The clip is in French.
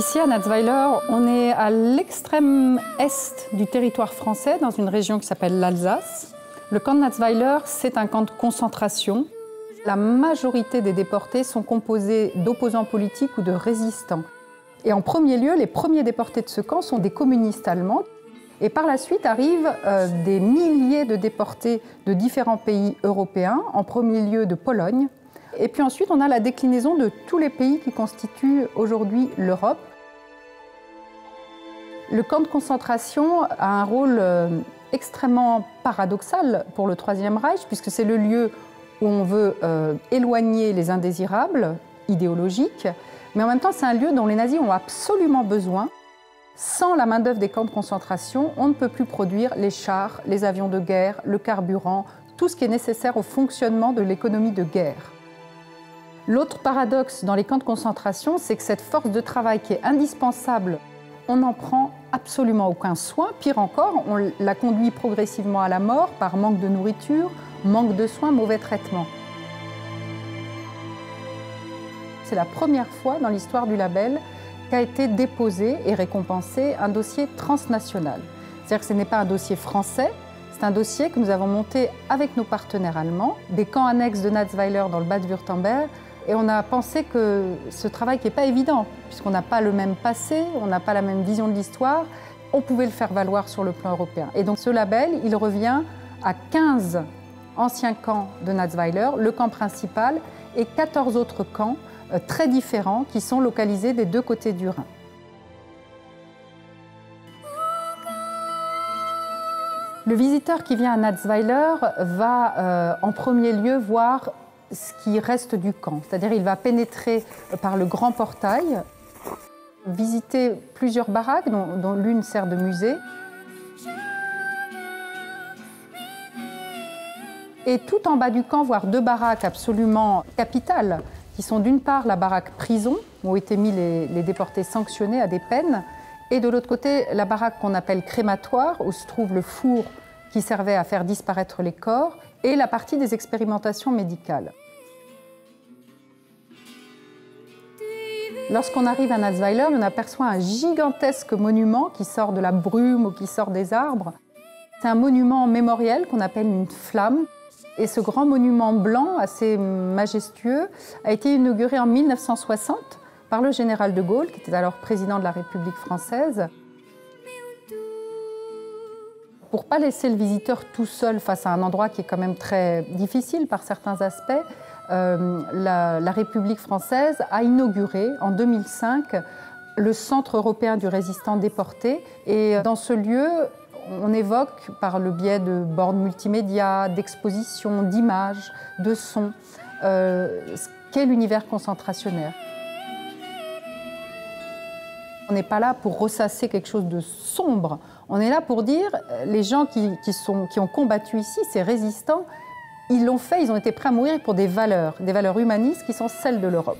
Ici, à Natzweiler, on est à l'extrême est du territoire français, dans une région qui s'appelle l'Alsace. Le camp de Natzweiler, c'est un camp de concentration. La majorité des déportés sont composés d'opposants politiques ou de résistants. Et en premier lieu, les premiers déportés de ce camp sont des communistes allemands. Et par la suite arrivent des milliers de déportés de différents pays européens, en premier lieu de Pologne. Et puis ensuite, on a la déclinaison de tous les pays qui constituent aujourd'hui l'Europe. Le camp de concentration a un rôle extrêmement paradoxal pour le Troisième Reich, puisque c'est le lieu où on veut éloigner les indésirables idéologiques, mais en même temps, c'est un lieu dont les nazis ont absolument besoin. Sans la main-d'œuvre des camps de concentration, on ne peut plus produire les chars, les avions de guerre, le carburant, tout ce qui est nécessaire au fonctionnement de l'économie de guerre. L'autre paradoxe dans les camps de concentration, c'est que cette force de travail qui est indispensable, on n'en prend absolument aucun soin. Pire encore, on la conduit progressivement à la mort par manque de nourriture, manque de soins, mauvais traitements. C'est la première fois dans l'histoire du label qu'a été déposé et récompensé un dossier transnational. C'est-à-dire que ce n'est pas un dossier français, c'est un dossier que nous avons monté avec nos partenaires allemands, des camps annexes de Natzweiler dans le Bade-Wurtemberg, et on a pensé que ce travail qui n'est pas évident, puisqu'on n'a pas le même passé, on n'a pas la même vision de l'histoire, on pouvait le faire valoir sur le plan européen. Et donc ce label, il revient à 15 anciens camps de Natzweiler, le camp principal, et 14 autres camps très différents qui sont localisés des deux côtés du Rhin. Le visiteur qui vient à Natzweiler va en premier lieu voir ce qui reste du camp, c'est-à-dire il va pénétrer par le grand portail, visiter plusieurs baraques dont l'une sert de musée. Et tout en bas du camp, voir deux baraques absolument capitales, qui sont d'une part la baraque prison, où ont été mis les déportés sanctionnés à des peines, et de l'autre côté la baraque qu'on appelle crématoire, où se trouve le four qui servait à faire disparaître les corps, et la partie des expérimentations médicales. Lorsqu'on arrive à Natzweiler, on aperçoit un gigantesque monument qui sort de la brume ou qui sort des arbres. C'est un monument mémoriel qu'on appelle une flamme. Et ce grand monument blanc, assez majestueux, a été inauguré en 1960 par le général de Gaulle, qui était alors président de la République française. Pour ne pas laisser le visiteur tout seul face à un endroit qui est quand même très difficile par certains aspects, la République française a inauguré en 2005 le Centre européen du résistant déporté. Et dans ce lieu, on évoque par le biais de bornes multimédia, d'expositions, d'images, de sons, ce qu'est l'univers concentrationnaire. On n'est pas là pour ressasser quelque chose de sombre. On est là pour dire, les gens qui ont combattu ici, ces résistants, ils l'ont fait, ils ont été prêts à mourir pour des valeurs humanistes qui sont celles de l'Europe.